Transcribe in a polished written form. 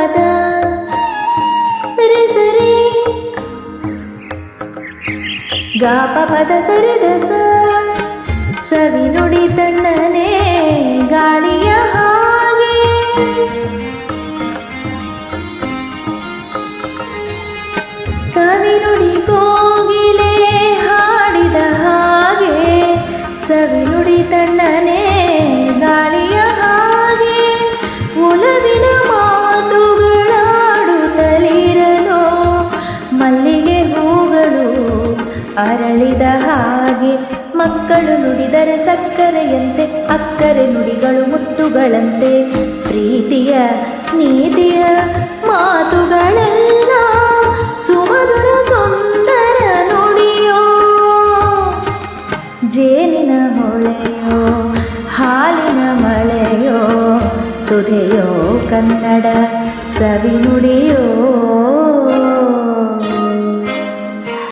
ಪದ ರೆ ಸರಿ ಗ ಪದ ಸರಿ ದಸ ಸವಿ ನುಡಿ ತಣ್ಣನೆ ಗಾಳಿಯ ಹಾಗೆ ಕವಿ ನುಡಿ ಕೋಗಿಲೆ ಹಾಡಿದ ಹಾಗೆ ಸವಿ ನುಡಿ ತಣ್ಣನೆ ಗಾಳಿಯ ಹಾಗೆ ಒಲವಿನ ಮಾತುಗಳಾಡುತ್ತಲಿರಲು ಮಲ್ಲಿಗೆ ಹೂಗಳು ಅರಳಿದ ಹಾಗೆ ಮಕ್ಕಳು ನುಡಿದರೆ ಸಕ್ಕರೆಯಂತೆ ಅಕ್ಕರೆ ನುಡಿಗಳು ಮುತ್ತುಗಳಂತೆ ಪ್ರೀತಿಯ ನೀತಿಯ ಮಾತುಗಳೆಲ್ಲ ಸುಮಧುರ ಸುಂದರ ನುಡಿಯೋ ಜೇನಿನ ಹೊಳೆಯೋ ಹಾಲಿನ ಮಳೆಯೋ ಸುಧೆಯೋ ಕನ್ನಡ ಸವಿ ನುಡಿಯೋ